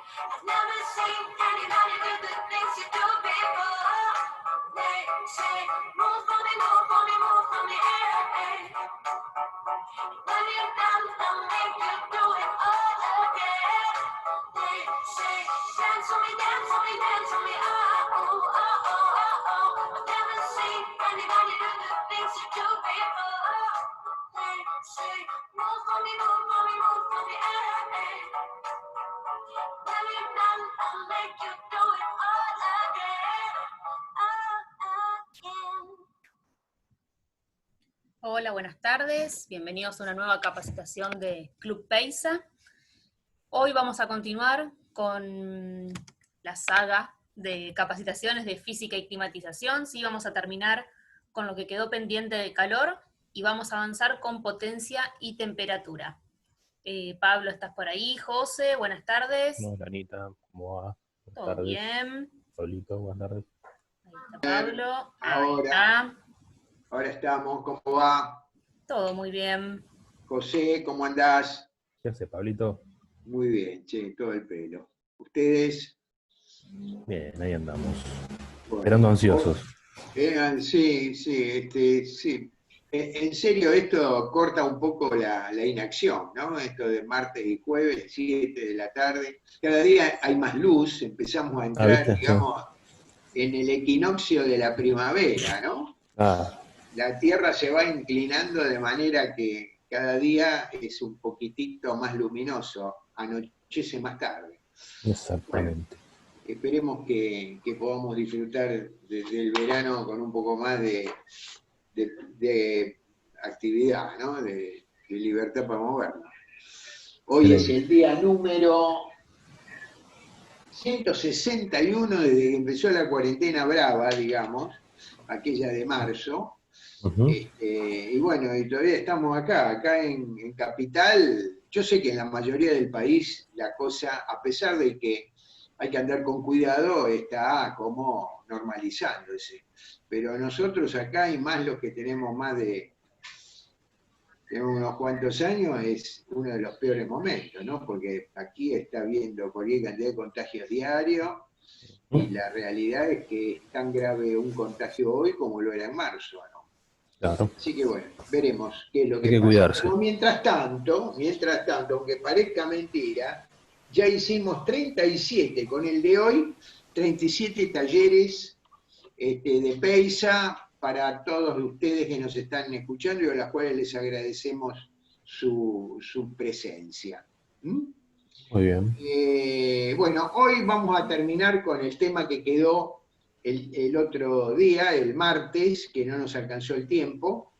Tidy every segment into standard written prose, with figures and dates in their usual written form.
I've never seen anybody do the things you do before. They say, move for me, move for me, move for me, hey. When you're done, I'll make you do it all again. They say, dance for me, dance for me, dance for me, oh, oh, oh, oh, oh, oh. I've never seen anybody do the things you do before. They say, move for me, move for me, move for me, hey. When you're done, I'll make you do it all again, again. Hola, buenas tardes. Bienvenidos a una nueva capacitación de Club Peisa. Hoy vamos a continuar con la saga de capacitaciones de física y climatización. Sí, vamos a terminar con lo que quedó pendiente de calor y vamos a avanzar con potencia y temperatura. Pablo, ¿estás por ahí? José, buenas tardes. Hola Anita, ¿cómo va? Buenas ¿Todo tardes. bien? Pablito, buenas tardes. Ahí está Pablo. Ahí Ahora. está. Ahora estamos, ¿cómo va? Todo muy bien. José, ¿cómo andás? ¿Qué hace, Pablito? Muy bien, che, todo el pelo. ¿Ustedes? Bien, ahí andamos. Bueno, Esperando ansiosos. Sí. En serio, esto corta un poco la inacción, ¿no? Esto de martes y jueves, 7 de la tarde. Cada día hay más luz, empezamos a entrar, ¿viste? digamos, en el equinoccio de la primavera, ¿no? La Tierra se va inclinando de manera que cada día es un poquitito más luminoso, anochece más tarde. Exactamente. Bueno, esperemos que podamos disfrutar del verano con un poco más de actividad, ¿no? De libertad para movernos. Hoy es el día número 161 desde que empezó la cuarentena brava, digamos, aquella de marzo. Y bueno, y todavía estamos acá en Capital. Yo sé que en la mayoría del país la cosa, a pesar de que hay que andar con cuidado, está como normalizándose. Pero nosotros acá, y más los que tenemos tenemos unos cuantos años, es uno de los peores momentos, ¿no? Porque aquí está habiendo cualquier cantidad de contagios diarios, y la realidad es que es tan grave un contagio hoy como lo era en marzo, ¿no? Claro. Así que bueno, veremos qué es lo que Hay que pasa. cuidarse. Pero mientras tanto, aunque parezca mentira, ya hicimos 37, con el de hoy, 37 talleres de Peisa para todos ustedes que nos están escuchando y a las cuales les agradecemos su presencia. Muy bien. Bueno, hoy vamos a terminar con el tema que quedó el otro día, el martes, que no nos alcanzó el tiempo,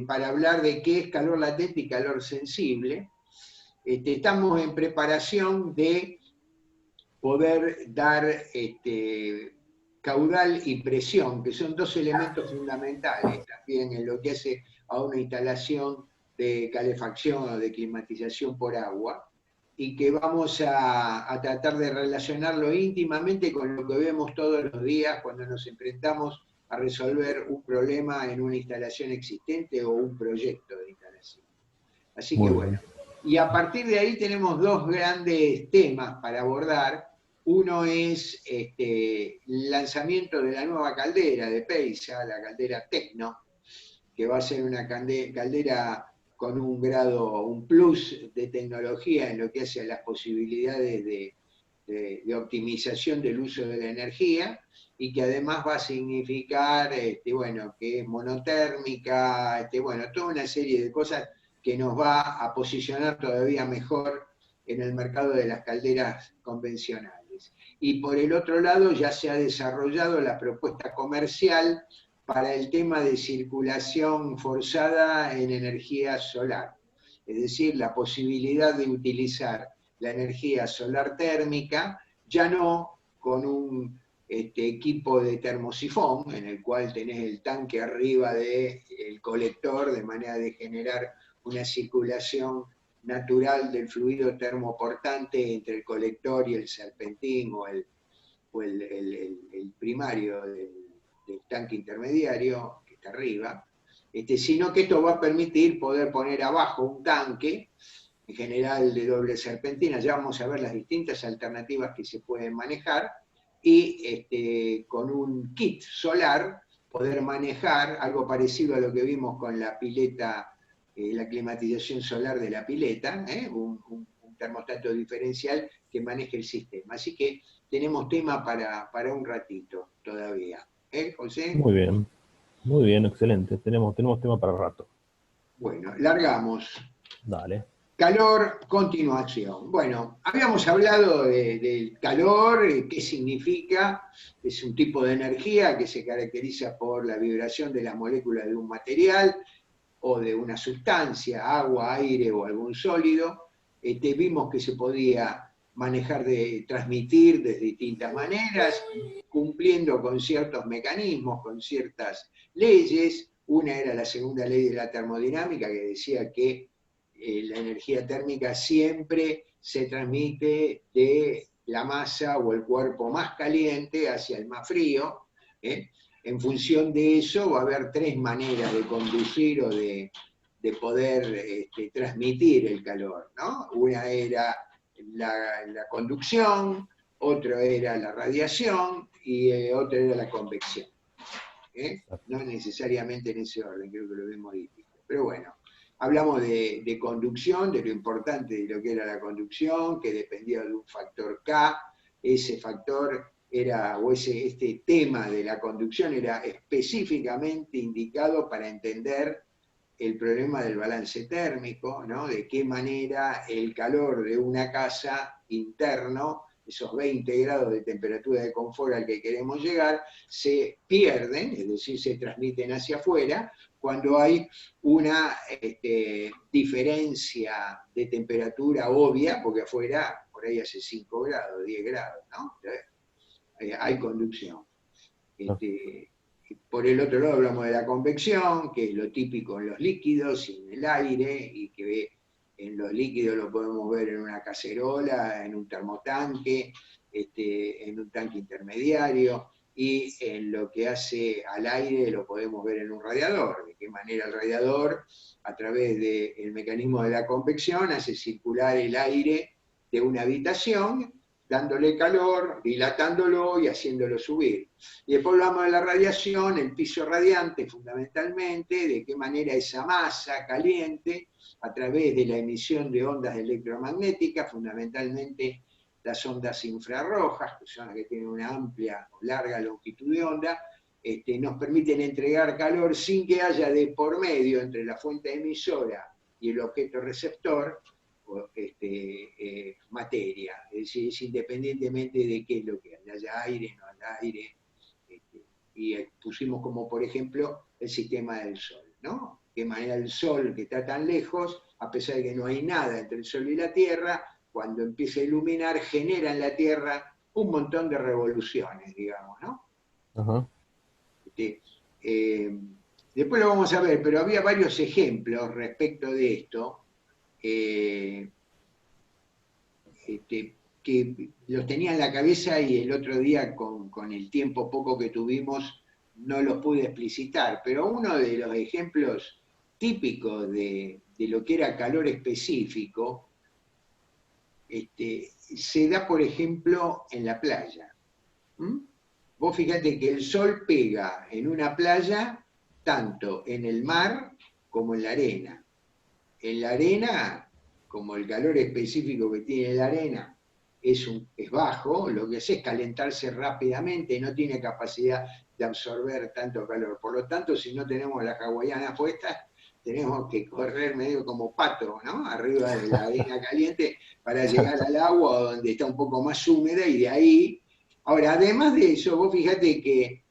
para hablar de qué es calor latente y calor sensible. Estamos en preparación de poder dar caudal y presión, que son dos elementos fundamentales también en lo que hace a una instalación de calefacción o de climatización por agua, y que vamos a tratar de relacionarlo íntimamente con lo que vemos todos los días cuando nos enfrentamos a resolver un problema en una instalación existente o un proyecto de instalación. Así que bueno, y a partir de ahí tenemos dos grandes temas para abordar. Uno es el lanzamiento de la nueva caldera de Peisa, la caldera Tecno, que va a ser una caldera con un grado, un plus de tecnología en lo que hace a las posibilidades de optimización del uso de la energía, y que además va a significar, bueno, que es monotérmica, bueno, toda una serie de cosas que nos va a posicionar todavía mejor en el mercado de las calderas convencionales. Y por el otro lado ya se ha desarrollado la propuesta comercial para el tema de circulación forzada en energía solar, es decir, la posibilidad de utilizar la energía solar térmica, ya no con un equipo de termosifón, en el cual tenés el tanque arriba del colector, de manera de generar una circulación natural del fluido termoportante entre el colector y el serpentín o el primario del tanque intermediario, que está arriba, sino que esto va a permitir poder poner abajo un tanque en general de doble serpentina. Ya vamos a ver las distintas alternativas que se pueden manejar, y con un kit solar poder manejar algo parecido a lo que vimos con la pileta, la climatización solar de la pileta, un termostato diferencial que maneje el sistema. Así que tenemos tema para un ratito todavía. José? Muy bien, excelente. Tenemos tema para rato. Bueno, largamos. Dale. Calor, continuación. Bueno, habíamos hablado del calor, qué significa. Es un tipo de energía que se caracteriza por la vibración de las moléculas de un material o de una sustancia, agua, aire o algún sólido. Vimos que se podía manejar, transmitir de distintas maneras, cumpliendo con ciertos mecanismos, con ciertas leyes. Una era la segunda ley de la termodinámica, que decía que la energía térmica siempre se transmite de la masa o el cuerpo más caliente hacia el más frío. En función de eso va a haber tres maneras de conducir o de poder transmitir el calor, ¿no? Una era la conducción, otra era la radiación y otra era la convección. No necesariamente en ese orden, creo que lo vemos distinto. Pero bueno, hablamos de conducción, de lo importante de lo que era la conducción, que dependía de un factor K. Ese factor era, o este tema de la conducción era específicamente indicado para entender el problema del balance térmico, ¿no? De qué manera el calor de una casa interno, esos 20 grados de temperatura de confort al que queremos llegar, se pierden, es decir, se transmiten hacia afuera, cuando hay una diferencia de temperatura obvia, porque afuera por ahí hace 5 grados, 10 grados, ¿no? Hay conducción. Por el otro lado hablamos de la convección, que es lo típico en los líquidos y en el aire, y que en los líquidos lo podemos ver en una cacerola, en un termotanque, en un tanque intermediario, y en lo que hace al aire lo podemos ver en un radiador. De qué manera el radiador, a través del mecanismo de la convección, hace circular el aire de una habitación, dándole calor, dilatándolo y haciéndolo subir. Y después hablamos de la radiación, el piso radiante fundamentalmente, de qué manera esa masa caliente, a través de la emisión de ondas electromagnéticas, fundamentalmente las ondas infrarrojas, que son las que tienen una amplia o larga longitud de onda, nos permiten entregar calor sin que haya de por medio entre la fuente emisora y el objeto receptor, materia, es decir, es independientemente de qué es lo que haya aire, no haya aire, y pusimos como por ejemplo el sistema del Sol, ¿no? De qué manera el Sol, que está tan lejos, a pesar de que no hay nada entre el Sol y la Tierra, cuando empieza a iluminar, genera en la Tierra un montón de revoluciones, digamos, ¿no? Ajá. Después lo vamos a ver, pero había varios ejemplos respecto de esto, que los tenía en la cabeza y el otro día con el tiempo poco que tuvimos no los pude explicitar, pero uno de los ejemplos típicos de lo que era calor específico se da, por ejemplo, en la playa. Vos fíjate que el sol pega en una playa tanto en el mar como en la arena. En la arena, como el calor específico que tiene la arena es bajo, lo que hace es calentarse rápidamente, no tiene capacidad de absorber tanto calor. Por lo tanto, si no tenemos las hawaianas puestas, tenemos que correr medio como pato, ¿no? Arriba de la arena caliente para llegar al agua donde está un poco más húmeda y de ahí. Ahora, además de eso, vos fíjate que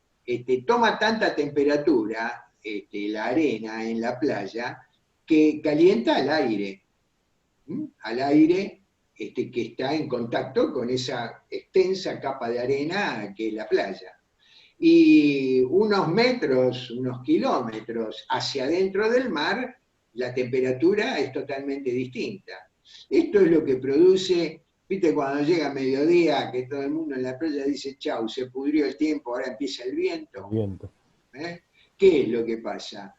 toma tanta temperatura la arena en la playa que calienta al aire. Al aire que está en contacto con esa extensa capa de arena que es la playa. Y unos metros, unos kilómetros hacia adentro del mar, la temperatura es totalmente distinta. Esto es lo que produce, viste, cuando llega mediodía, que todo el mundo en la playa dice, chau, se pudrió el tiempo, ahora empieza el viento. Viento. ¿Qué es lo que pasa?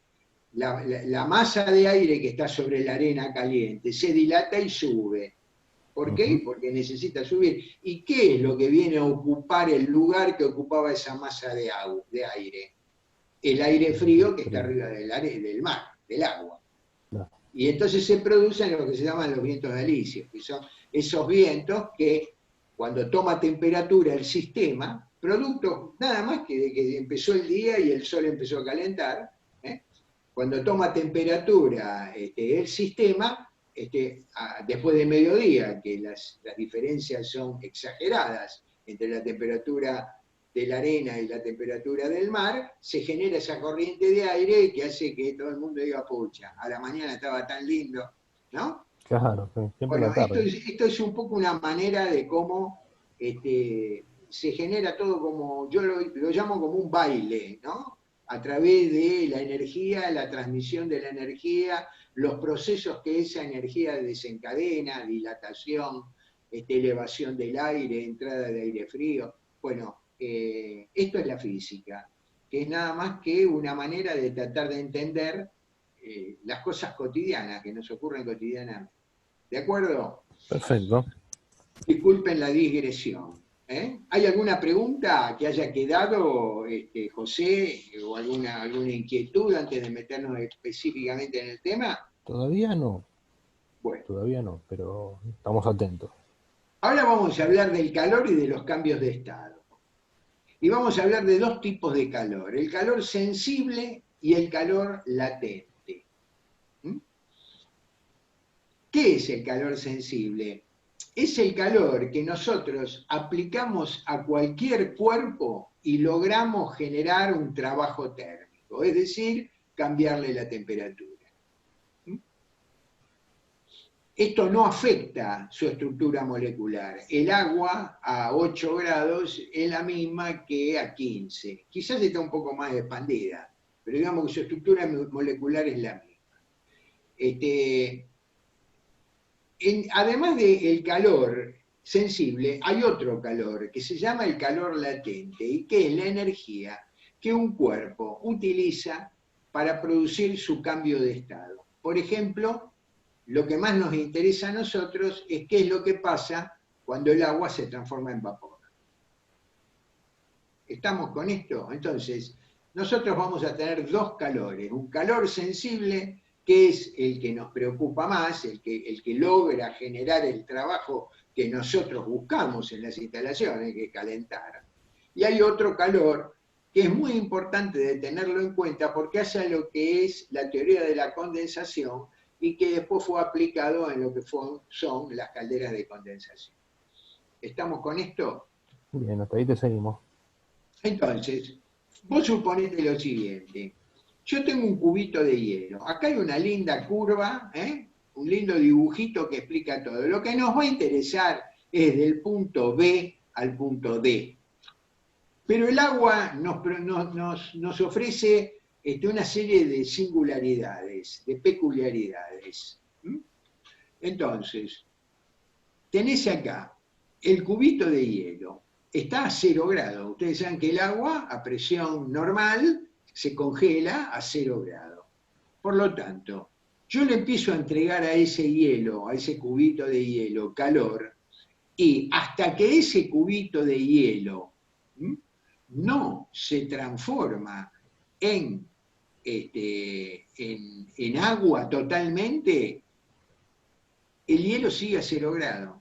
la masa de aire que está sobre la arena caliente se dilata y sube. ¿Por qué? Porque necesita subir. ¿Y qué es lo que viene a ocupar el lugar que ocupaba esa masa de aire? El aire frío que está arriba del mar, del agua. Y entonces se producen lo que se llaman los vientos alisios, que son esos vientos que cuando toma temperatura el sistema, producto nada más que de que empezó el día y el sol empezó a calentar, cuando toma temperatura el sistema, después de mediodía, que las diferencias son exageradas entre la temperatura de la arena y la temperatura del mar, se genera esa corriente de aire que hace que todo el mundo diga, pucha, a la mañana estaba tan lindo, ¿no? Claro, sí, siempre Bueno, la tarde. esto es un poco una manera de cómo se genera todo como, yo lo llamo como un baile, ¿no? A través de la energía, la transmisión de la energía, los procesos que esa energía desencadena, dilatación, elevación del aire, entrada de aire frío. Bueno, esto es la física, que es nada más que una manera de tratar de entender las cosas cotidianas que nos ocurren cotidianamente. ¿De acuerdo? Perfecto. Disculpen la digresión. ¿Hay alguna pregunta que haya quedado, José, o alguna inquietud antes de meternos específicamente en el tema? Todavía no, Bueno, pero estamos atentos. ahora vamos a hablar del calor y de los cambios de estado. Y vamos a hablar de dos tipos de calor, el calor sensible y el calor latente. ¿Qué es el calor sensible? Es el calor que nosotros aplicamos a cualquier cuerpo y logramos generar un trabajo térmico, es decir, cambiarle la temperatura. Esto no afecta su estructura molecular. El agua a 8 grados es la misma que a 15. Quizás está un poco más expandida, pero digamos que su estructura molecular es la misma. Además del calor sensible, hay otro calor que se llama el calor latente y que es la energía que un cuerpo utiliza para producir su cambio de estado. Por ejemplo, lo que más nos interesa a nosotros es qué es lo que pasa cuando el agua se transforma en vapor. ¿Estamos con esto? Entonces, nosotros vamos a tener dos calores, un calor sensible, que es el que nos preocupa más, el que logra generar el trabajo que nosotros buscamos en las instalaciones, que es calentar. Y hay otro calor que es muy importante de tenerlo en cuenta porque hace lo que es la teoría de la condensación y que después fue aplicado en lo que son las calderas de condensación. ¿Estamos con esto? Bien, hasta ahí te seguimos. Entonces, vos suponete lo siguiente. Yo tengo un cubito de hielo. Acá hay una linda curva, un lindo dibujito que explica todo. Lo que nos va a interesar es del punto B al punto D. Pero el agua nos ofrece una serie de singularidades, de peculiaridades. Entonces, tenés acá el cubito de hielo. Está a 0 grados. Ustedes saben que el agua a presión normal se congela a 0 grados. Por lo tanto, yo le empiezo a entregar a ese hielo, a ese cubito de hielo, calor, y hasta que ese cubito de hielo no se transforma en agua totalmente, el hielo sigue a 0 grados.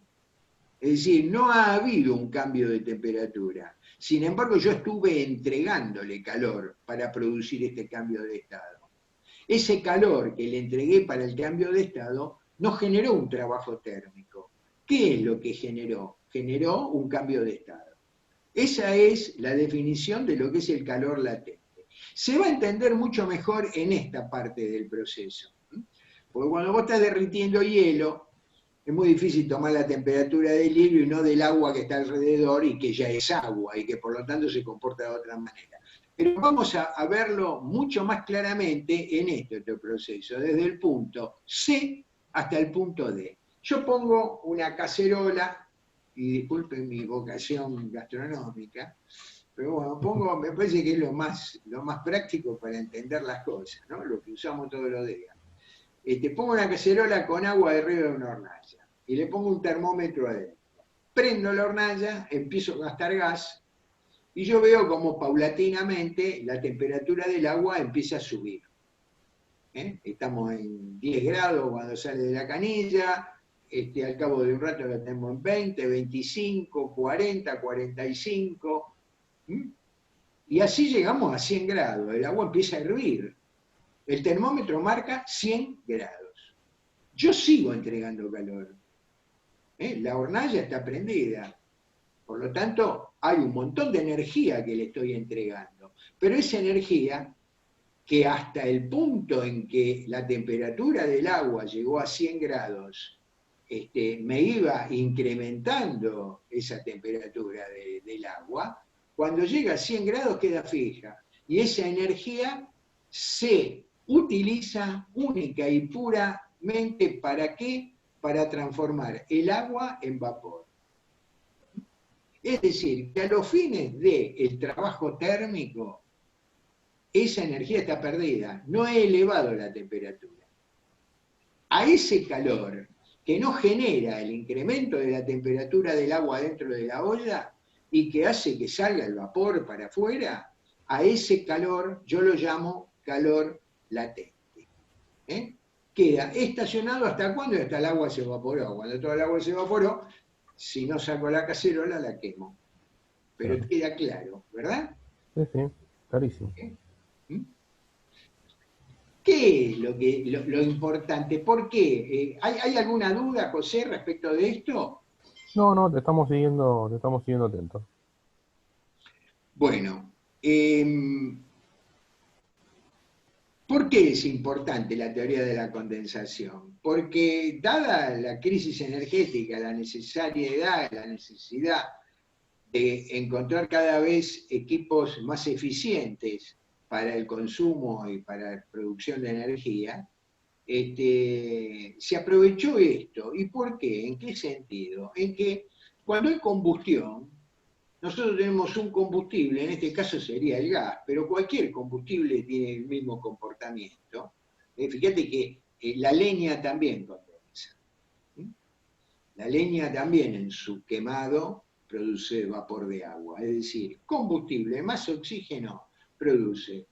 Es decir, no ha habido un cambio de temperatura. Sin embargo, yo estuve entregándole calor para producir este cambio de estado. Ese calor que le entregué para el cambio de estado no generó un trabajo térmico. ¿Qué es lo que generó? Generó un cambio de estado. Esa es la definición de lo que es el calor latente. Se va a entender mucho mejor en esta parte del proceso. Porque cuando vos estás derritiendo hielo, es muy difícil tomar la temperatura del hielo y no del agua que está alrededor y que ya es agua y que por lo tanto se comporta de otra manera. Pero vamos a verlo mucho más claramente en este proceso, desde el punto C hasta el punto D. Yo pongo una cacerola, y disculpen mi vocación gastronómica, Pero bueno, me parece que es lo más práctico para entender las cosas, ¿no? Lo que usamos todos los días. Pongo una cacerola con agua arriba de una hornalla y le pongo un termómetro adentro. Prendo la hornalla, empiezo a gastar gas y yo veo como paulatinamente la temperatura del agua empieza a subir. Estamos en 10 grados cuando sale de la canilla, al cabo de un rato la tenemos en 20, 25, 40, 45, y así llegamos a 100 grados, el agua empieza a hervir. El termómetro marca 100 grados. Yo sigo entregando calor. La hornalla está prendida. Por lo tanto, hay un montón de energía que le estoy entregando. Pero esa energía, que hasta el punto en que la temperatura del agua llegó a 100 grados, me iba incrementando esa temperatura del agua, cuando llega a 100 grados queda fija. Y esa energía se utiliza única y puramente ¿para qué? Para transformar el agua en vapor. Es decir, que a los fines del trabajo térmico, esa energía está perdida, no he elevado la temperatura. A ese calor que no genera el incremento de la temperatura del agua dentro de la olla y que hace que salga el vapor para afuera, a ese calor yo lo llamo calor latente. Queda estacionado ¿hasta cuándo? Hasta el agua se evaporó. Cuando todo el agua se evaporó, si no saco la cacerola, la quemo. Pero Claro. queda claro, ¿verdad? Sí, sí, clarísimo. ¿Qué es lo importante? ¿Por qué? ¿Hay alguna duda, José, respecto de esto? No, te estamos siguiendo atentos. Bueno, ¿por qué es importante la teoría de la condensación? Porque dada la crisis energética, la necesidad de encontrar cada vez equipos más eficientes para el consumo y para la producción de energía, se aprovechó esto. ¿Y por qué? ¿En qué sentido? En que cuando hay combustión, nosotros tenemos un combustible, en este caso sería el gas, pero cualquier combustible tiene el mismo comportamiento. Fíjate que la leña también condensa. La leña también en su quemado produce vapor de agua, es decir, combustible más oxígeno produce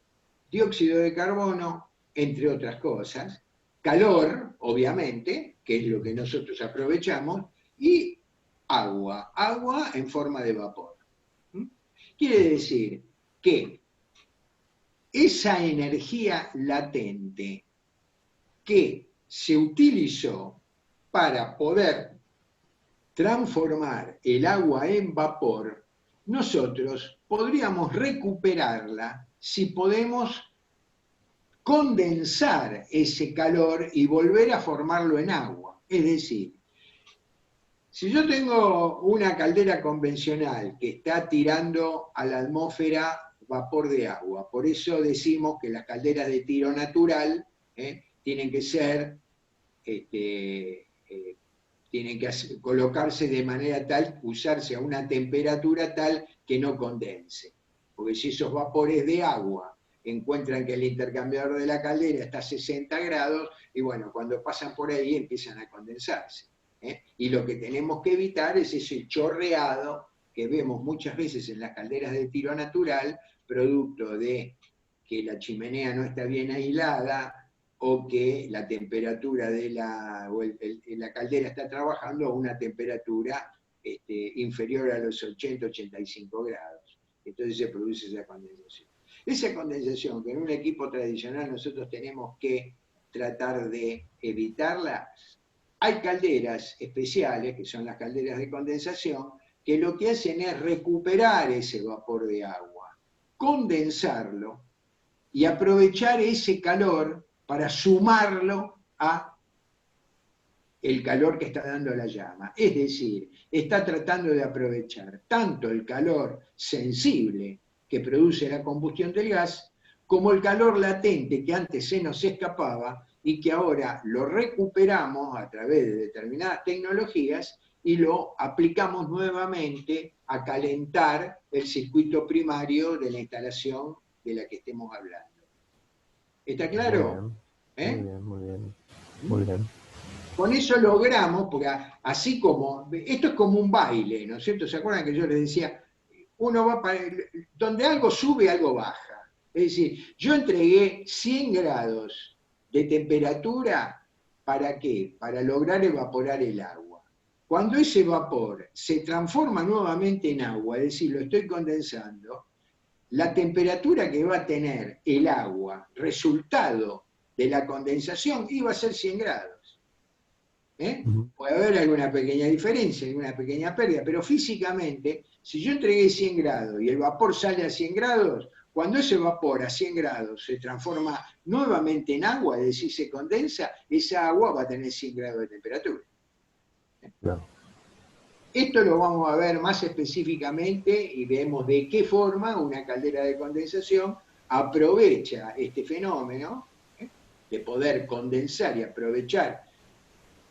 dióxido de carbono, entre otras cosas, calor, obviamente, que es lo que nosotros aprovechamos, y agua en forma de vapor. Quiere decir que esa energía latente que se utilizó para poder transformar el agua en vapor, nosotros podríamos recuperarla si podemos condensar ese calor y volver a formarlo en agua. Es decir, si yo tengo una caldera convencional que está tirando a la atmósfera vapor de agua, por eso decimos que las calderas de tiro natural tienen que ser, tienen que colocarse de manera tal, usarse a una temperatura tal que no condense. Porque si esos vapores de agua encuentran que el intercambiador de la caldera está a 60 grados, y bueno, cuando pasan por ahí empiezan a condensarse. Y lo que tenemos que evitar es ese chorreado que vemos muchas veces en las calderas de tiro natural, producto de que la chimenea no está bien aislada, o que la temperatura de la caldera está trabajando a una temperatura inferior a los 80-85 grados. Entonces se produce esa condensación. Esa condensación que en un equipo tradicional nosotros tenemos que tratar de evitarla, hay calderas especiales, que son las calderas de condensación, que lo que hacen es recuperar ese vapor de agua, condensarlo y aprovechar ese calor para sumarlo a el calor que está dando la llama. Es decir, está tratando de aprovechar tanto el calor sensible que produce la combustión del gas, como el calor latente que antes se nos escapaba y que ahora lo recuperamos a través de determinadas tecnologías y lo aplicamos nuevamente a calentar el circuito primario de la instalación de la que estemos hablando. ¿Está claro? Muy ¿Eh? bien, muy bien, muy bien. Con eso logramos, porque así como, esto es como un baile, ¿no es cierto? ¿Se acuerdan que yo les decía, uno va para, donde algo sube, algo baja? Es decir, yo entregué 100 grados de temperatura, ¿para qué? Para lograr evaporar el agua. Cuando ese vapor se transforma nuevamente en agua, es decir, lo estoy condensando, la temperatura que va a tener el agua, resultado de la condensación, iba a ser 100 grados. Puede haber alguna pequeña diferencia, alguna pequeña pérdida, pero físicamente, si yo entregué 100 grados y el vapor sale a 100 grados, cuando ese vapor a 100 grados se transforma nuevamente en agua, es decir, se condensa, esa agua va a tener 100 grados de temperatura. Claro. Esto lo vamos a ver más específicamente y vemos de qué forma una caldera de condensación aprovecha este fenómeno de poder condensar y aprovechar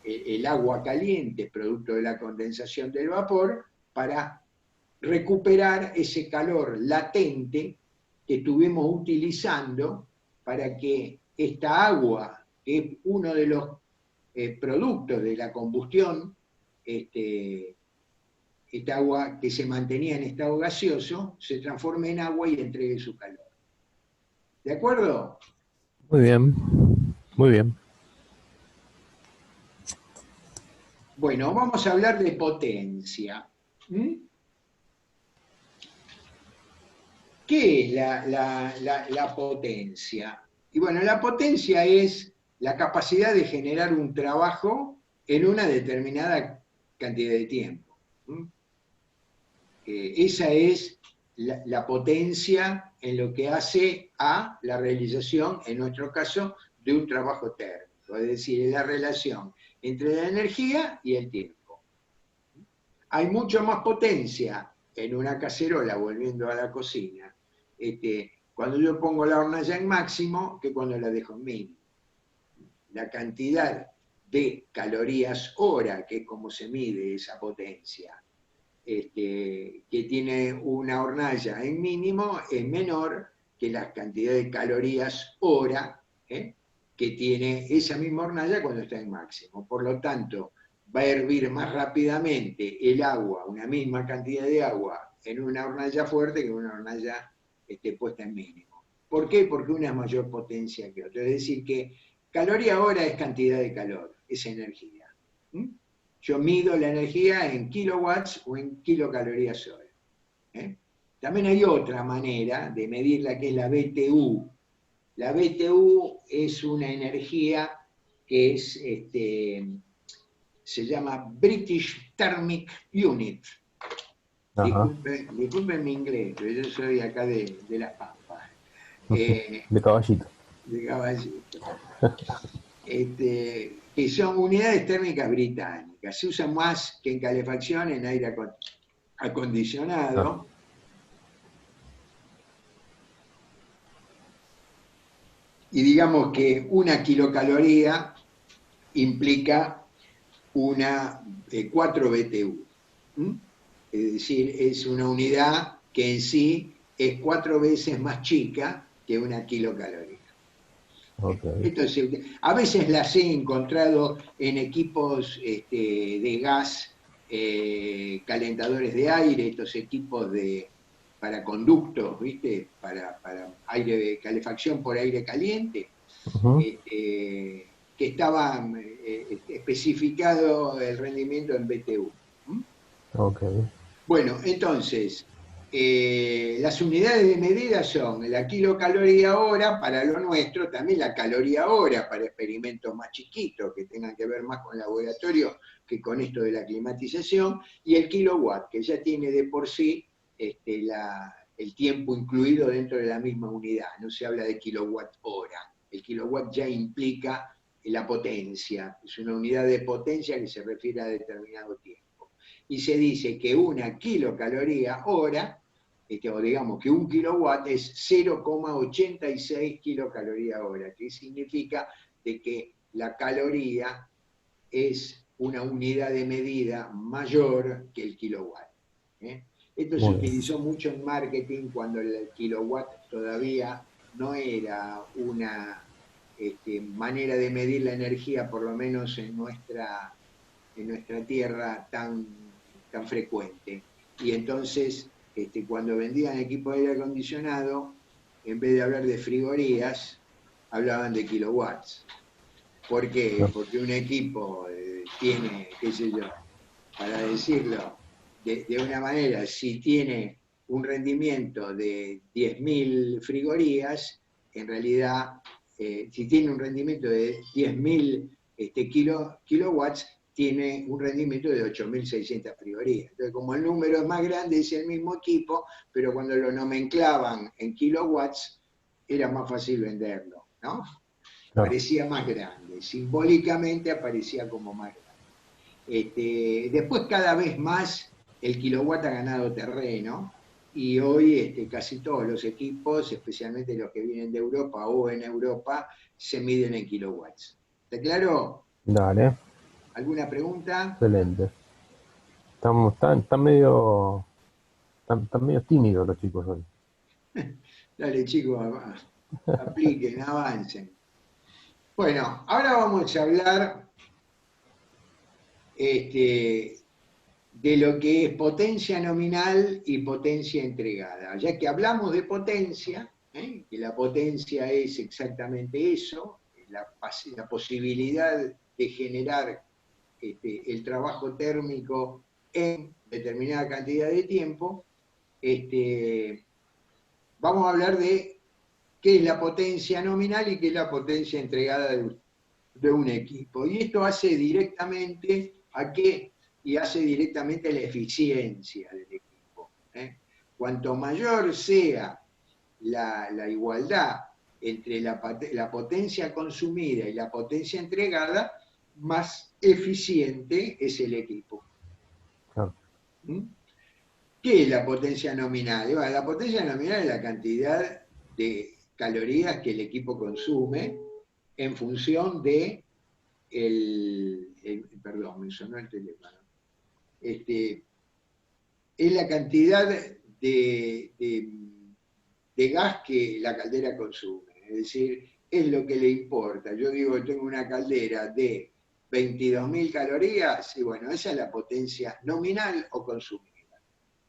el agua caliente, producto de la condensación del vapor, para recuperar ese calor latente que estuvimos utilizando para que esta agua, que es uno de los productos de la combustión, esta agua que se mantenía en estado gaseoso, se transforme en agua y entregue su calor. ¿De acuerdo? Muy bien, muy bien. Bueno, vamos a hablar de potencia. ¿Qué es la potencia? Y bueno, la potencia es la capacidad de generar un trabajo en una determinada cantidad de tiempo. Esa es la potencia en lo que hace a la realización, en nuestro caso, de un trabajo térmico, es decir, la relación entre la energía y el tiempo. Hay mucho más potencia en una cacerola, volviendo a la cocina, cuando yo pongo la hornalla en máximo que cuando la dejo en mínimo. La cantidad de calorías hora, que es como se mide esa potencia, que tiene una hornalla en mínimo, es menor que la cantidad de calorías hora que tiene esa misma hornalla cuando está en máximo. Por lo tanto, va a hervir más rápidamente el agua, una misma cantidad de agua, en una hornalla fuerte que en una hornalla puesta en mínimo. ¿Por qué? Porque una es mayor potencia que otra. Es decir, que caloría hora es cantidad de calor, es energía. Yo mido la energía en kilowatts o en kilocalorías hora. También hay otra manera de medirla, que es la BTU. La BTU es una energía que es, se llama British Thermic Unit. Disculpen mi inglés, pero yo soy acá de Las Pampas. De caballito. De caballito. Que son unidades térmicas británicas. Se usan más que en calefacción, en aire acondicionado. Y digamos que una kilocaloría implica 4 BTU. Es decir, es una unidad que en sí es 4 veces más chica que una kilocaloría. Okay. Entonces, a veces las he encontrado en equipos de gas, calentadores de aire, estos equipos para conductos, ¿viste? Para aire de calefacción por aire caliente, que estaba especificado el rendimiento en BTU. Okay. Bueno, entonces, las unidades de medida son la kilocaloría hora para lo nuestro, también la caloría hora para experimentos más chiquitos que tengan que ver más con laboratorio que con esto de la climatización, y el kilowatt, que ya tiene de por sí el tiempo incluido dentro de la misma unidad, no se habla de kilowatt hora. El kilowatt ya implica la potencia, es una unidad de potencia que se refiere a determinado tiempo. Y se dice que una kilocaloría hora, o digamos que un kilowatt es 0,86 kilocaloría hora, que significa de que la caloría es una unidad de medida mayor que el kilowatt. ¿Eh? Esto se Muy bien. utilizó mucho en marketing cuando el kilowatt todavía no era una manera de medir la energía, por lo menos en nuestra tierra, tan frecuente. Y entonces, cuando vendían equipo de aire acondicionado, en vez de hablar de frigorías, hablaban de kilowatts. ¿Por qué? Claro. Porque un equipo tiene, qué sé yo, para decirlo de una manera, si tiene un rendimiento de 10.000 frigorías, en realidad, si tiene un rendimiento de 10.000 kilowatts, tiene un rendimiento de 8.600 frigorías. Entonces, como el número es más grande, es el mismo equipo, pero cuando lo nomenclaban en kilowatts, era más fácil venderlo, ¿no? Claro. Parecía más grande, simbólicamente aparecía como más grande. Después cada vez más el kilowatt ha ganado terreno y hoy casi todos los equipos, especialmente los que vienen de Europa o en Europa, se miden en kilowatts. ¿Está claro? Dale, ¿Alguna pregunta? excelente. Están medio tímidos los chicos hoy. Dale chicos, apliquen, avancen. Bueno, ahora vamos a hablar de lo que es potencia nominal y potencia entregada. Ya que hablamos de potencia, que la potencia es exactamente eso, la posibilidad de generar el trabajo térmico en determinada cantidad de tiempo, vamos a hablar de qué es la potencia nominal y qué es la potencia entregada de un equipo. Y esto hace directamente a qué, y hace directamente a la eficiencia del equipo. Cuanto mayor sea la igualdad entre la potencia consumida y la potencia entregada, más eficiente es el equipo. Claro. ¿Mm? ¿Qué es la potencia nominal? Bueno, la potencia nominal es la cantidad de calorías que el equipo consume en función de perdón, me sonó el teléfono. Es la cantidad de gas que la caldera consume. Es decir, es lo que le importa. Yo digo que tengo una caldera de 22.000 calorías, y bueno, esa es la potencia nominal o consumida.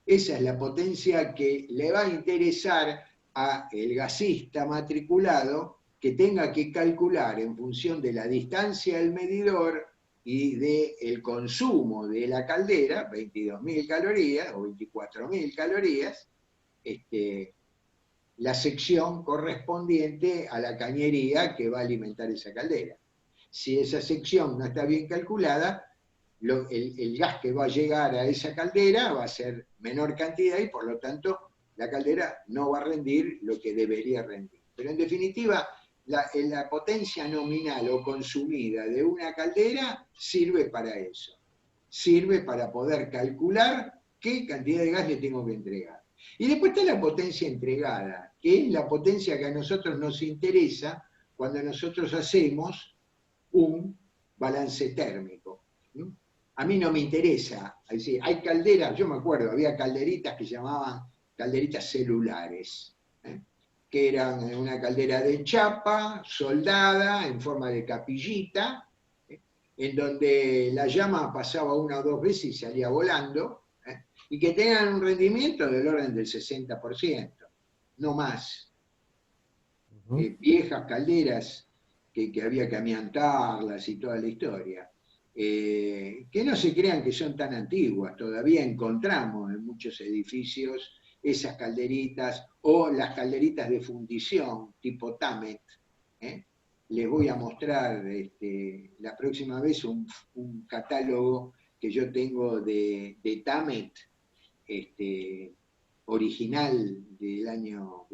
Esa es la potencia que le va a interesar al gasista matriculado, que tenga que calcular en función de la distancia del medidor y del consumo de la caldera, 22.000 calorías o 24.000 calorías, la sección correspondiente a la cañería que va a alimentar esa caldera. Si esa sección no está bien calculada, el gas que va a llegar a esa caldera va a ser menor cantidad y por lo tanto la caldera no va a rendir lo que debería rendir. Pero en definitiva, la potencia nominal o consumida de una caldera sirve para eso. Sirve para poder calcular qué cantidad de gas le tengo que entregar. Y después está la potencia entregada, que es la potencia que a nosotros nos interesa cuando nosotros hacemos un balance térmico. A mí no me interesa, es decir, hay calderas, yo me acuerdo, había calderitas que llamaban calderitas celulares, que eran una caldera de chapa, soldada, en forma de capillita, en donde la llama pasaba una o dos veces y salía volando, y que tengan un rendimiento del orden del 60%, no más. Viejas calderas que había que amiantarlas y toda la historia. Que no se crean que son tan antiguas, todavía encontramos en muchos edificios esas calderitas o las calderitas de fundición tipo Tamet. Les voy a mostrar la próxima vez un catálogo que yo tengo de Tamet, original del año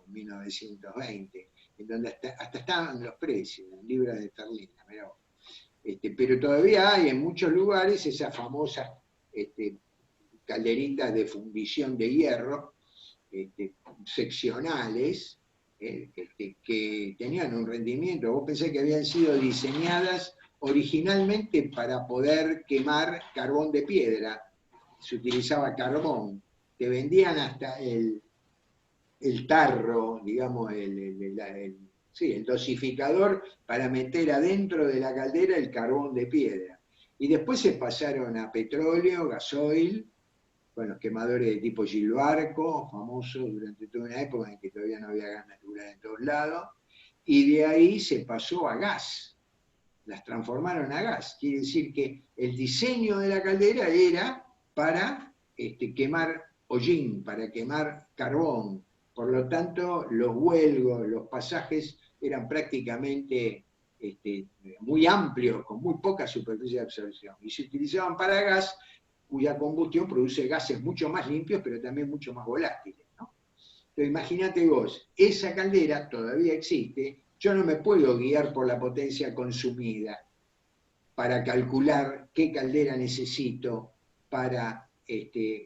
1920, en donde hasta estaban los precios, en libras de esterlina, pero todavía hay en muchos lugares esas famosas calderitas de fundición de hierro, seccionales, que tenían un rendimiento. Vos pensás que habían sido diseñadas originalmente para poder quemar carbón de piedra, se utilizaba carbón, te vendían hasta el tarro, digamos, sí, el dosificador para meter adentro de la caldera el carbón de piedra. Y después se pasaron a petróleo, gasoil, con los quemadores de tipo Gilbarco, famosos durante toda una época en que todavía no había gas natural en todos lados, y de ahí se pasó a gas, las transformaron a gas. Quiere decir que el diseño de la caldera era para quemar hollín, para quemar carbón. Por lo tanto, los huelgos, los pasajes eran prácticamente muy amplios, con muy poca superficie de absorción. Y se utilizaban para gas, cuya combustión produce gases mucho más limpios, pero también mucho más volátiles, ¿no? Entonces, imagínate vos, esa caldera todavía existe, yo no me puedo guiar por la potencia consumida para calcular qué caldera necesito para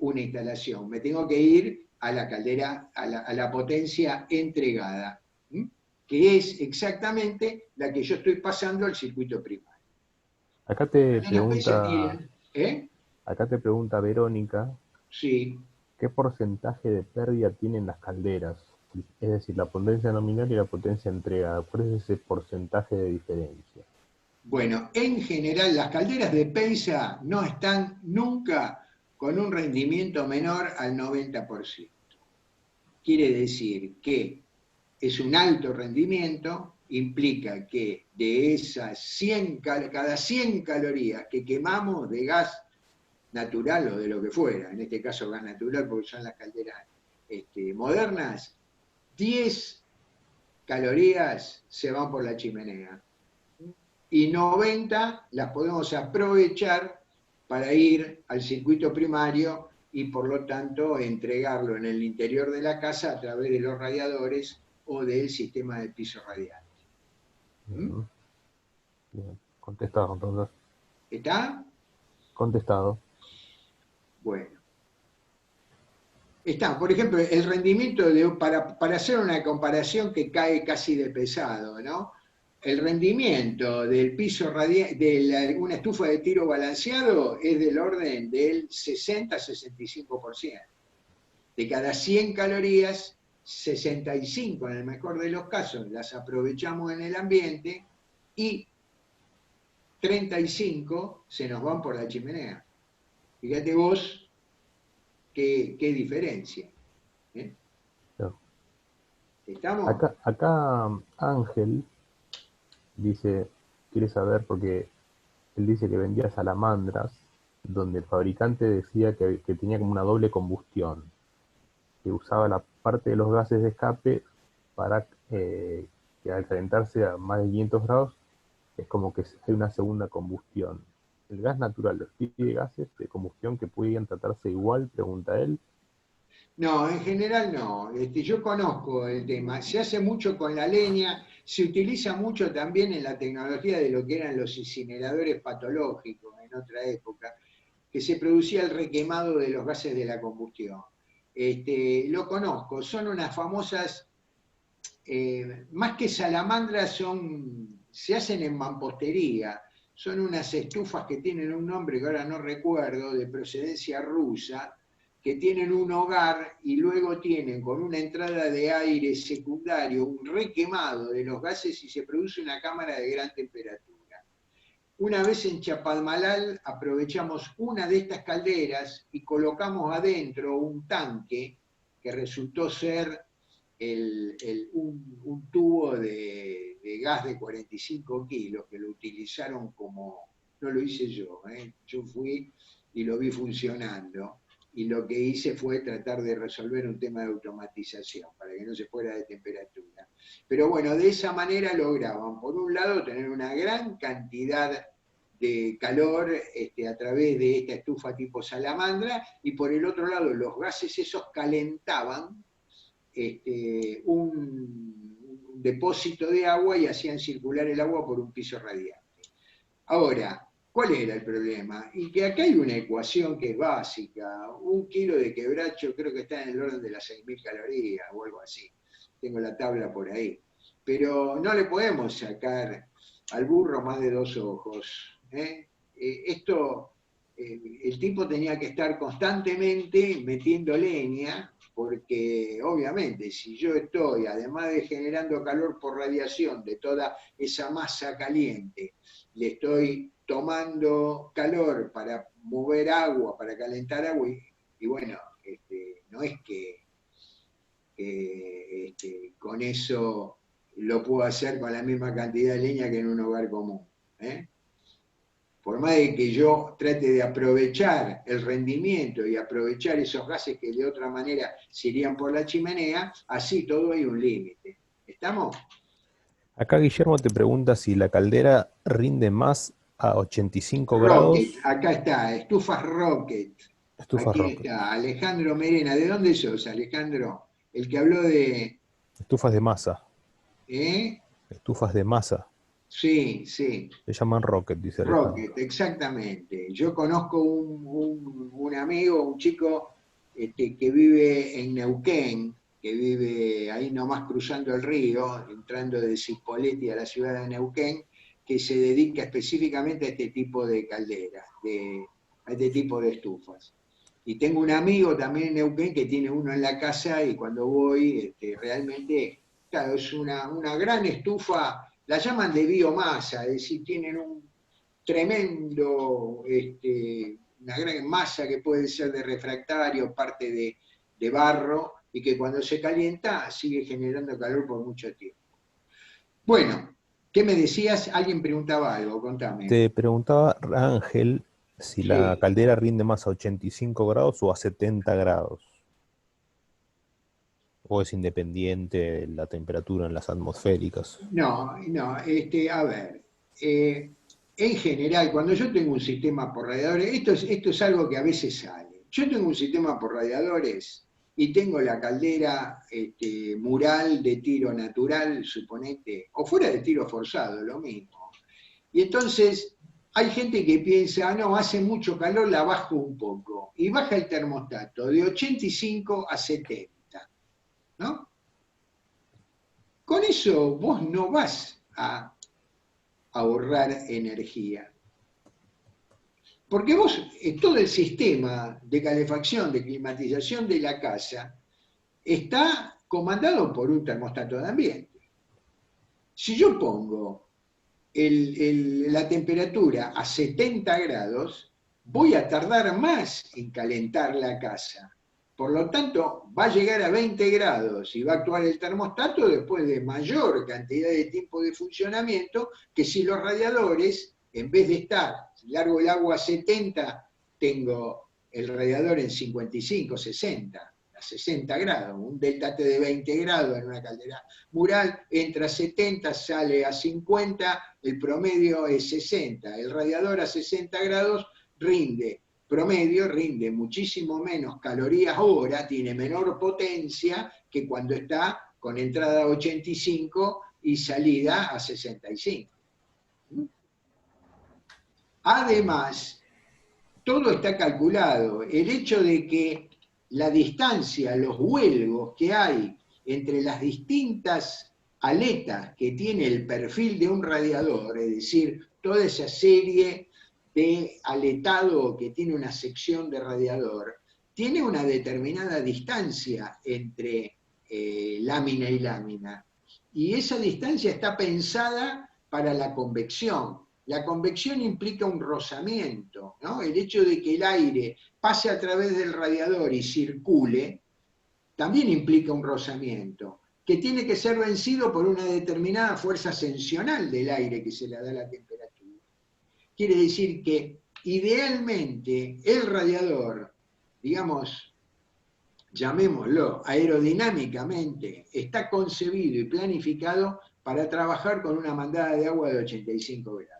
una instalación. Me tengo que ir a la caldera, a la potencia entregada, ¿m? Que es exactamente la que yo estoy pasando al circuito primario. Acá te Las pesas pregunta, tienen, ¿eh? acá te pregunta Verónica, Sí. ¿qué porcentaje de pérdida tienen las calderas? Es decir, la potencia nominal y la potencia entregada. ¿Cuál es ese porcentaje de diferencia? Bueno, en general las calderas de Pensa no están nunca con un rendimiento menor al 90%. Quiere decir que es un alto rendimiento, implica que de esas cada 100 calorías que quemamos de gas natural o de lo que fuera, en este caso gas natural porque son las calderas modernas, 10 calorías se van por la chimenea y 90 las podemos aprovechar para ir al circuito primario y por lo tanto entregarlo en el interior de la casa a través de los radiadores o del sistema de piso radiante. ¿Mm? Bien, contestado entonces. ¿Está? Contestado. Bueno. Está, por ejemplo, el rendimiento, para hacer una comparación que cae casi de pesado, ¿no? El rendimiento del piso de una estufa de tiro balanceado es del orden del 60-65%. De cada 100 calorías, 65 en el mejor de los casos las aprovechamos en el ambiente y 35 se nos van por la chimenea. Fíjate vos qué diferencia. ¿Eh? No. ¿Estamos? Acá Ángel dice, quiere saber porque él dice que vendía salamandras donde el fabricante decía que tenía como una doble combustión, que usaba la parte de los gases de escape para que al calentarse a más de 500 grados es como que hay una segunda combustión. ¿El gas natural tiene gases de combustión que podrían tratarse igual? Pregunta él. No, en general no. Yo conozco el tema. Se hace mucho con la leña, se utiliza mucho también en la tecnología de lo que eran los incineradores patológicos en otra época, que se producía el requemado de los gases de la combustión. Lo conozco, son unas famosas, más que salamandras, se hacen en mampostería, son unas estufas que tienen un nombre que ahora no recuerdo, de procedencia rusa, que tienen un hogar y luego tienen con una entrada de aire secundario un requemado de los gases y se produce una cámara de gran temperatura. Una vez en Chapadmalal aprovechamos una de estas calderas y colocamos adentro un tanque que resultó ser un tubo de gas de 45 kilos que lo utilizaron como, no lo hice yo, yo fui y lo vi funcionando y lo que hice fue tratar de resolver un tema de automatización para que no se fuera de temperatura. Pero bueno, de esa manera lograban, por un lado, tener una gran cantidad de calor a través de esta estufa tipo salamandra, y por el otro lado los gases esos calentaban un depósito de agua y hacían circular el agua por un piso radiante. Ahora, ¿cuál era el problema? Y que acá hay una ecuación que es básica. 1 kilo de quebracho creo que está en el orden de las 6.000 calorías o algo así. Tengo la tabla por ahí. Pero no le podemos sacar al burro más de 2 ojos. El tipo tenía que estar constantemente metiendo leña, porque obviamente si yo estoy, además de generando calor por radiación de toda esa masa caliente, le estoy tomando calor para mover agua, para calentar agua, y bueno, no es que con eso lo puedo hacer con la misma cantidad de leña que en un hogar común. Por más de que yo trate de aprovechar el rendimiento y aprovechar esos gases que de otra manera se irían por la chimenea, así todo hay un límite. ¿Estamos? Acá Guillermo te pregunta si la caldera rinde más a 85 Rocket, grados. acá está, estufas Rocket. Estufas Aquí Rocket. está, Alejandro Merena. ¿De dónde sos, Alejandro? El que habló de... Estufas de masa. ¿eh? Estufas de masa. Sí, sí. Se llaman Rocket, dice Alejandro. Rocket, exactamente. Yo conozco un amigo, un chico que vive en Neuquén, que vive ahí nomás cruzando el río, entrando de Cipolletti a la ciudad de Neuquén, que se dedica específicamente a este tipo de calderas, a este tipo de estufas. Y tengo un amigo también en Neuquén que tiene uno en la casa y cuando voy, realmente, claro, es una gran estufa, la llaman de biomasa, es decir, tienen un tremendo, una gran masa que puede ser de refractario, parte de barro, y que cuando se calienta sigue generando calor por mucho tiempo. Bueno, ¿qué me decías? Alguien preguntaba algo, contame. Te preguntaba Ángel si la Sí. caldera rinde más a 85 grados o a 70 grados. O es independiente de la temperatura en las atmosféricas. No, no, a ver, en general, cuando yo tengo un sistema por radiadores, esto es algo que a veces sale. Yo tengo un sistema por radiadores y tengo la caldera mural de tiro natural, suponete, o fuera de tiro forzado, lo mismo. Y entonces hay gente que piensa, no, hace mucho calor, la bajo un poco. Y baja el termostato de 85 a 70, ¿no? Con eso vos no vas a ahorrar energía. Porque vos, todo el sistema de calefacción, de climatización de la casa, está comandado por un termostato de ambiente. Si yo pongo la temperatura a 70 grados, voy a tardar más en calentar la casa. Por lo tanto, va a llegar a 20 grados y va a actuar el termostato después de mayor cantidad de tiempo de funcionamiento que si los radiadores, en vez de estar, si largo el agua a 70, tengo el radiador en 55, 60, a 60 grados, un delta T de 20 grados en una caldera mural, entra a 70, sale a 50, el promedio es 60. El radiador a 60 grados promedio rinde muchísimo menos calorías hora, tiene menor potencia que cuando está con entrada a 85 y salida a 65. Además, todo está calculado. El hecho de que la distancia, los huelgos que hay entre las distintas aletas que tiene el perfil de un radiador, es decir, toda esa serie de aletado que tiene una sección de radiador, tiene una determinada distancia entre lámina y lámina. Y esa distancia está pensada para la convección. La convección implica un rozamiento, ¿no? El hecho de que el aire pase a través del radiador y circule, también implica un rozamiento, que tiene que ser vencido por una determinada fuerza ascensional del aire que se le da a la temperatura. Quiere decir que idealmente el radiador, digamos, llamémoslo aerodinámicamente, está concebido y planificado para trabajar con una mandada de agua de 85 grados.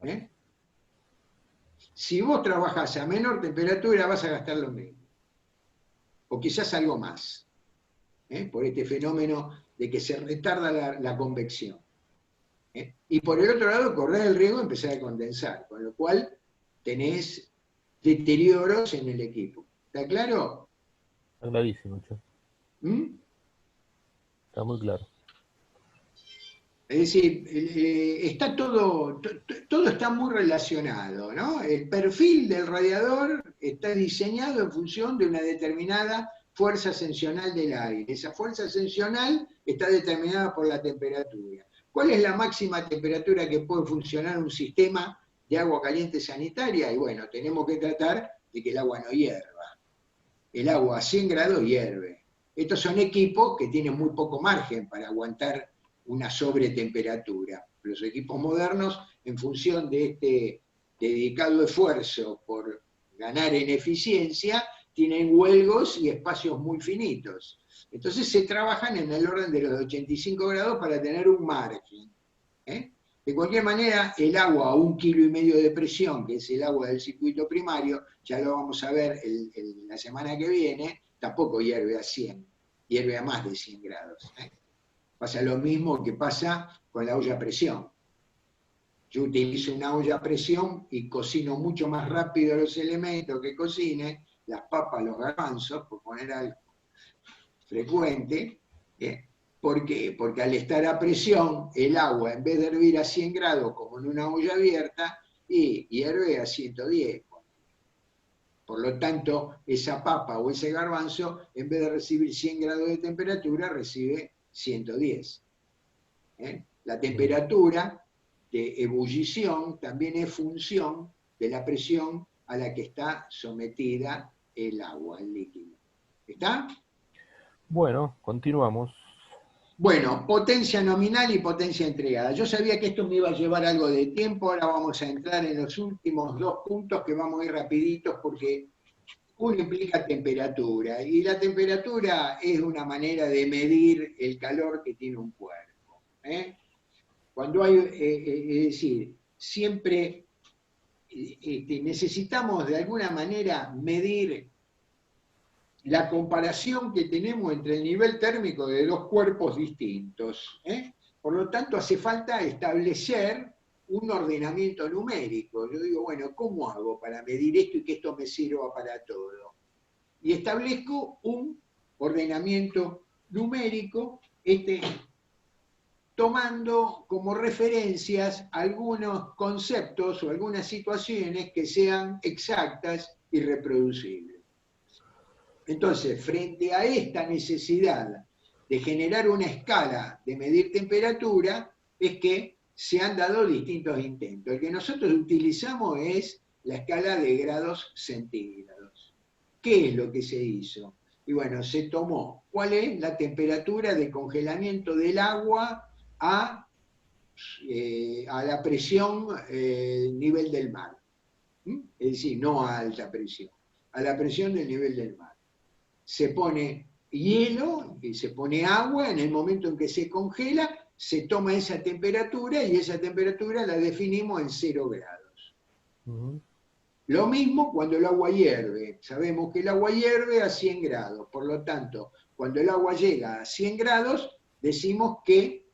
¿Eh? Si vos trabajás a menor temperatura vas a gastar lo mismo, o quizás algo más, por este fenómeno de que se retarda la convección. Y por el otro lado, correr el riesgo de empezar a condensar, con lo cual tenés deterioros en el equipo. ¿Está claro? Está clarísimo, che. ¿Mm? Está muy claro. Es decir, está todo está muy relacionado, ¿no? El perfil del radiador está diseñado en función de una determinada fuerza ascensional del aire. Esa fuerza ascensional está determinada por la temperatura. ¿Cuál es la máxima temperatura que puede funcionar un sistema de agua caliente sanitaria? Y bueno, tenemos que tratar de que el agua no hierva. El agua a 100 grados hierve. Estos son equipos que tienen muy poco margen para aguantar una sobretemperatura. Los equipos modernos, en función de este dedicado esfuerzo por ganar en eficiencia, tienen huelgos y espacios muy finitos. Entonces se trabajan en el orden de los 85 grados para tener un margen. ¿eh? De cualquier manera, el agua a 1,5 kg de presión, que es el agua del circuito primario, ya lo vamos a ver la semana que viene, tampoco hierve a 100, hierve a más de 100 grados. Pasa lo mismo que pasa con la olla a presión. Yo utilizo una olla a presión y cocino mucho más rápido los elementos que cocine, las papas, los garbanzos, por poner algo frecuente. ¿Por qué? Porque al estar a presión, el agua, en vez de hervir a 100 grados como en una olla abierta, hierve a 110. Por lo tanto, esa papa o ese garbanzo, en vez de recibir 100 grados de temperatura, recibe 110. La temperatura de ebullición también es función de la presión a la que está sometida el agua, el líquido. ¿Está? Bueno, continuamos. Bueno, potencia nominal y potencia entregada. Yo sabía que esto me iba a llevar algo de tiempo, ahora vamos a entrar en los últimos 2 puntos que vamos a ir rapiditos porque uno implica temperatura y la temperatura es una manera de medir el calor que tiene un cuerpo. Cuando hay, es decir, siempre necesitamos de alguna manera medir la comparación que tenemos entre el nivel térmico de 2 cuerpos distintos. Por lo tanto, hace falta establecer un ordenamiento numérico. Yo digo, bueno, ¿cómo hago para medir esto y que esto me sirva para todo? Y establezco un ordenamiento numérico, tomando como referencias algunos conceptos o algunas situaciones que sean exactas y reproducibles. Entonces, frente a esta necesidad de generar una escala de medir temperatura, es que se han dado distintos intentos. El que nosotros utilizamos es la escala de grados centígrados. ¿Qué es lo que se hizo? Y bueno, se tomó cuál es la temperatura de congelamiento del agua a la presión nivel del mar. Es decir, no a alta presión, a la presión del nivel del mar. Se pone hielo y se pone agua, en el momento en que se congela, se toma esa temperatura y esa temperatura la definimos en 0 grados. Lo mismo cuando el agua hierve. Sabemos que el agua hierve a 100 grados, por lo tanto, cuando el agua llega a 100 grados, decimos que,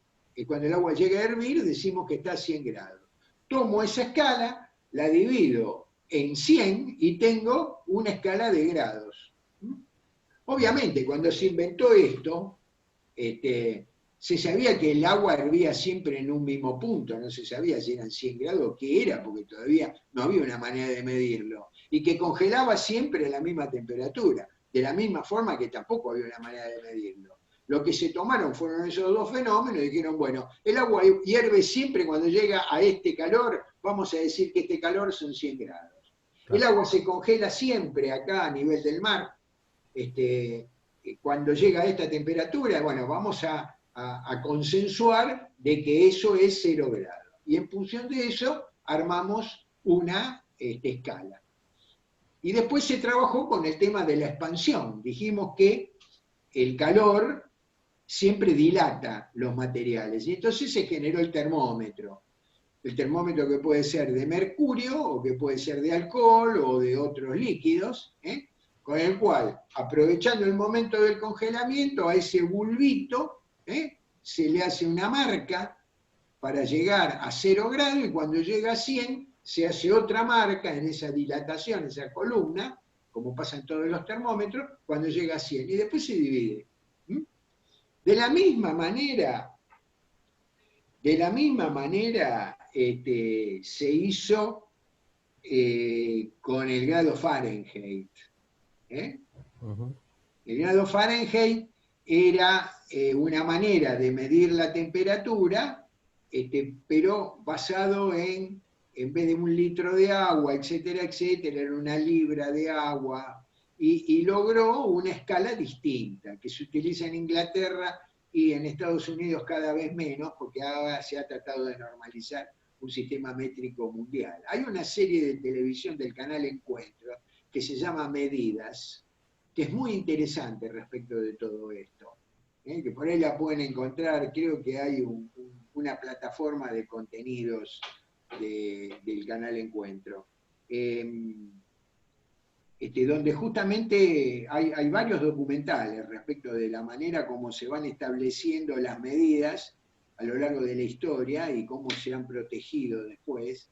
cuando el agua llega a hervir, decimos que está a 100 grados. Tomo esa escala, la divido en 100 y tengo una escala de grados. Obviamente, cuando se inventó esto, se sabía que el agua hervía siempre en un mismo punto, no se sabía si eran 100 grados o qué era, porque todavía no había una manera de medirlo, y que congelaba siempre a la misma temperatura, de la misma forma que tampoco había una manera de medirlo. Lo que se tomaron fueron esos 2 fenómenos y dijeron, bueno, el agua hierve siempre cuando llega a este calor, vamos a decir que este calor son 100 grados. Claro. El agua se congela siempre acá a nivel del mar, cuando llega a esta temperatura, bueno, vamos a consensuar de que eso es 0 grados. Y en función de eso, armamos una escala. Y después se trabajó con el tema de la expansión. Dijimos que el calor siempre dilata los materiales. Y entonces se generó el termómetro. El termómetro que puede ser de mercurio, o que puede ser de alcohol, o de otros líquidos, con el cual, aprovechando el momento del congelamiento, a ese bulbito se le hace una marca para llegar a 0 grados, y cuando llega a 100 se hace otra marca en esa dilatación, esa columna, como pasa en todos los termómetros, cuando llega a 100, y después se divide. De la misma manera, De la misma manera se hizo con el grado Fahrenheit. Ujú. El grado Fahrenheit era una manera de medir la temperatura, pero basado en vez de 1 litro de agua, etcétera, etcétera, era 1 libra de agua, y logró una escala distinta, que se utiliza en Inglaterra y en Estados Unidos cada vez menos, porque ahora se ha tratado de normalizar un sistema métrico mundial. Hay una serie de televisión del canal Encuentro que se llama Medidas, que es muy interesante respecto de todo esto, que por ahí la pueden encontrar, creo que hay una plataforma de contenidos del canal Encuentro, donde justamente hay varios documentales respecto de la manera como se van estableciendo las medidas a lo largo de la historia y cómo se han protegido después.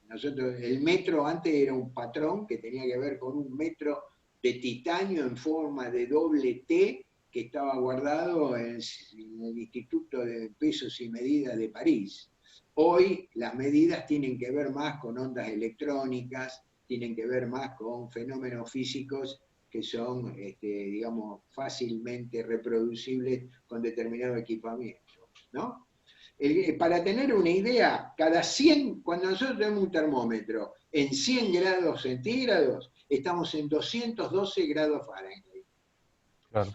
Nosotros, el metro antes era un patrón que tenía que ver con un metro de titanio en forma de doble T que estaba guardado en el Instituto de Pesos y Medidas de París. Hoy las medidas tienen que ver más con ondas electrónicas, tienen que ver más con fenómenos físicos que son, digamos, fácilmente reproducibles con determinado equipamiento, ¿no? Para tener una idea, cada 100, cuando nosotros tenemos un termómetro en 100 grados centígrados, estamos en 212 grados Fahrenheit. Claro.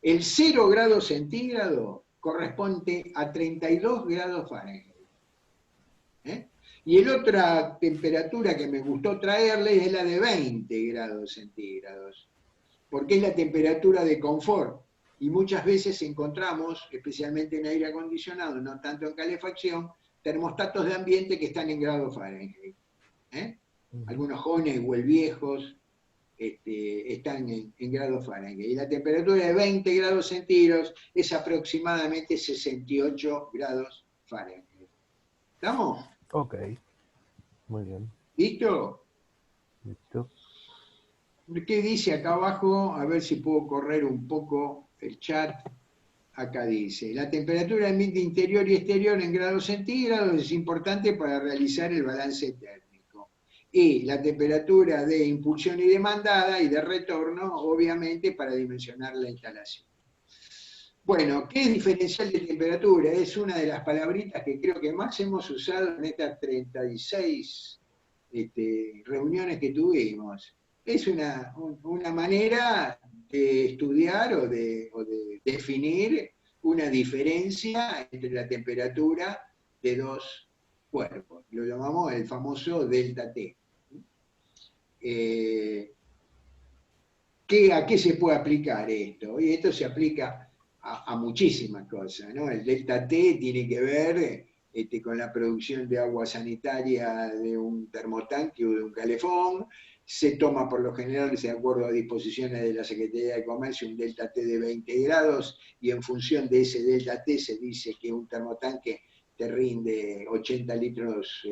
El 0 grados centígrado corresponde a 32 grados Fahrenheit. Y la otra temperatura que me gustó traerle es la de 20 grados centígrados, porque es la temperatura de confort. Y muchas veces encontramos, especialmente en aire acondicionado, no tanto en calefacción, termostatos de ambiente que están en grados Fahrenheit. Algunos jóvenes o viejos están en grados Fahrenheit. Y la temperatura de 20 grados centígrados es aproximadamente 68 grados Fahrenheit. ¿Estamos? Ok, muy bien. ¿Listo? Listo. ¿Qué dice acá abajo? A ver si puedo correr un poco el chat. Acá dice, la temperatura del ambiente interior y exterior en grados centígrados es importante para realizar el balance térmico. Y la temperatura de impulsión y demandada y de retorno, obviamente, para dimensionar la instalación. Bueno, ¿qué es diferencial de temperatura? Es una de las palabritas que creo que más hemos usado en estas 36 reuniones que tuvimos. Es una manera de estudiar o de definir una diferencia entre la temperatura de dos cuerpos. Lo llamamos el famoso delta T. ¿A qué se puede aplicar esto? Y esto se aplica a muchísimas cosas, ¿no? El delta T tiene que ver con la producción de agua sanitaria de un termotanque o de un calefón. Se toma por lo general, de acuerdo a disposiciones de la Secretaría de Comercio, un delta T de 20 grados, y en función de ese delta T se dice que un termotanque te rinde 80 litros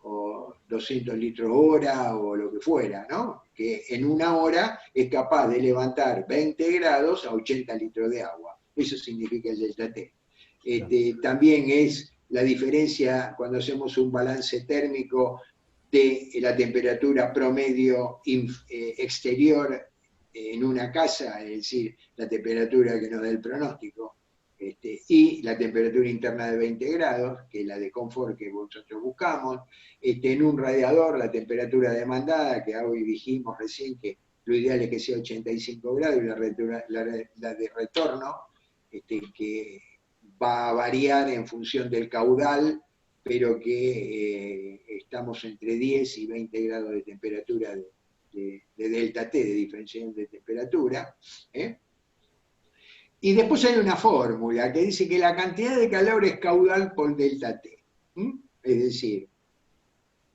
o 200 litros hora o lo que fuera, ¿no? Que en una hora es capaz de levantar 20 grados a 80 litros de agua. Eso significa el delta T. También es la diferencia cuando hacemos un balance térmico de la temperatura promedio exterior en una casa, es decir, la temperatura que nos da el pronóstico, y la temperatura interna de 20 grados, que es la de confort que nosotros buscamos, en un radiador la temperatura demandada, que hoy dijimos recién que lo ideal es que sea 85 grados, y la de retorno, que va a variar en función del caudal, pero que estamos entre 10 y 20 grados de temperatura de delta T, de diferenciación de temperatura. Y después hay una fórmula que dice que la cantidad de calor es caudal por delta T. Es decir,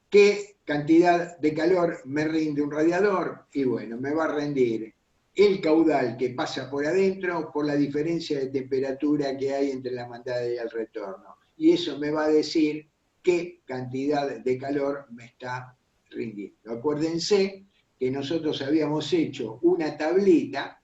¿qué cantidad de calor me rinde un radiador? Y bueno, me va a rendir el caudal que pasa por adentro por la diferencia de temperatura que hay entre la mandada y el retorno. Y eso me va a decir qué cantidad de calor me está rindiendo. Acuérdense que nosotros habíamos hecho una tablita,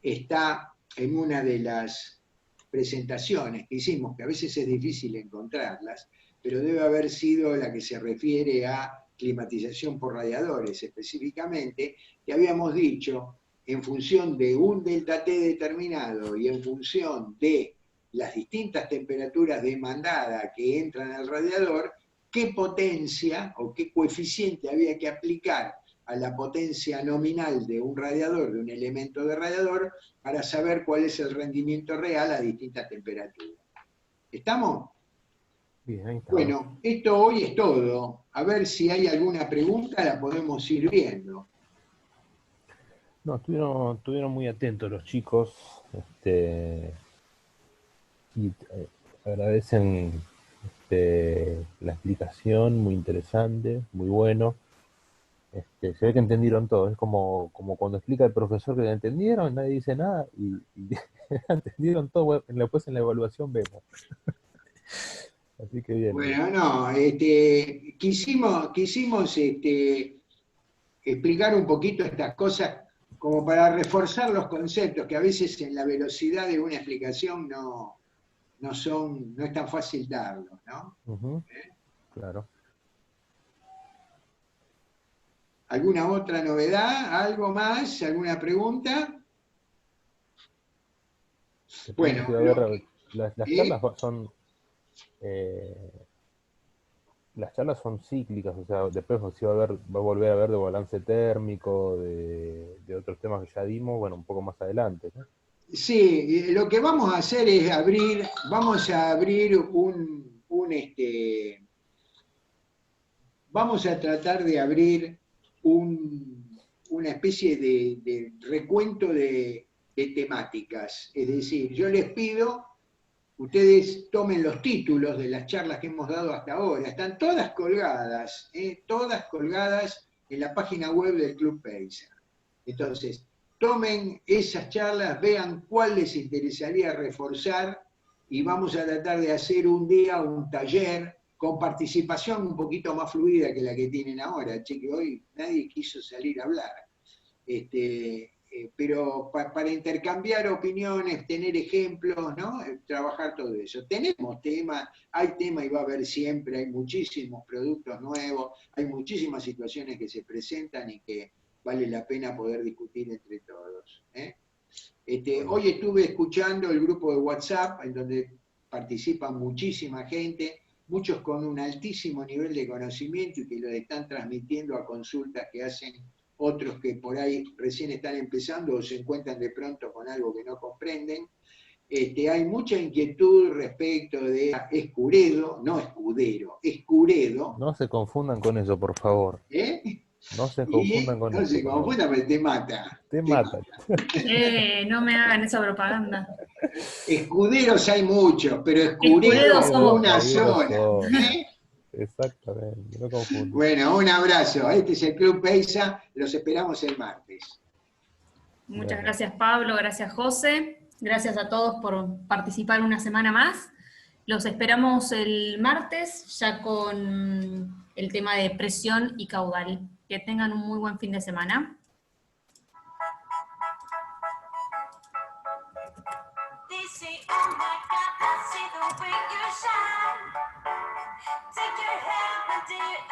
está en una de las presentaciones que hicimos, que a veces es difícil encontrarlas, pero debe haber sido la que se refiere a climatización por radiadores específicamente, que habíamos dicho, en función de un delta T determinado y en función de las distintas temperaturas demandadas que entran al radiador, qué potencia o qué coeficiente había que aplicar a la potencia nominal de un radiador, de un elemento de radiador, para saber cuál es el rendimiento real a distintas temperaturas. ¿Estamos? Bien, ahí está. Bueno, esto hoy es todo. A ver si hay alguna pregunta, la podemos ir viendo. No, estuvieron muy atentos los chicos, y agradecen la explicación, muy interesante, muy bueno. Se ve que entendieron todo, es como cuando explica el profesor que entendieron, nadie dice nada, y entendieron todo, bueno, después en la evaluación vemos. Así que bien. Bueno, no, quisimos explicar un poquito estas cosas como para reforzar los conceptos que a veces en la velocidad de una explicación no es tan fácil darlos, ¿no? Ujú, claro. ¿Alguna otra novedad? ¿Algo más? ¿Alguna pregunta? Después Bueno, se va a ver, las charlas son las charlas son cíclicas, o sea, después se va a volver a ver de balance térmico, de otros temas que ya dimos, bueno, un poco más adelante, ¿no? sí, lo que vamos a hacer es vamos a abrir vamos a tratar de abrir una especie de recuento de temáticas. Es decir, yo les pido, ustedes tomen los títulos de las charlas que hemos dado hasta ahora. Están todas colgadas en la página web del Club Peisa. Entonces, tomen esas charlas, vean cuál les interesaría reforzar y vamos a tratar de hacer un día un taller con participación un poquito más fluida que la que tienen ahora. Che, que hoy nadie quiso salir a hablar. Pero para intercambiar opiniones, tener ejemplos, ¿no? Trabajar todo eso. Tenemos tema, hay tema y va a haber siempre, hay muchísimos productos nuevos, hay muchísimas situaciones que se presentan y que vale la pena poder discutir entre todos. Hoy estuve escuchando el grupo de WhatsApp, en donde participa muchísima gente, muchos con un altísimo nivel de conocimiento y que lo están transmitiendo a consultas que hacen otros que por ahí recién están empezando o se encuentran de pronto con algo que no comprenden. Hay mucha inquietud respecto de Escuredo, no Escudero, Escuredo. No se confundan con eso, por favor. No se confundan con No eso. se confundan, pero te mata. Te matan. No me hagan esa propaganda. Escuderos hay muchos, pero Escuredo Escuredos somos una pocos. sola. Exactamente, no confundan. Bueno, un abrazo. Este es el Club Peisa. Los esperamos el martes. Muchas gracias, Pablo, gracias, José. Gracias a todos por participar una semana más. Los esperamos el martes ya con el tema de presión y caudal. Que tengan un muy buen fin de semana. They say, oh my God, I see the way you shine. Take your hand and do it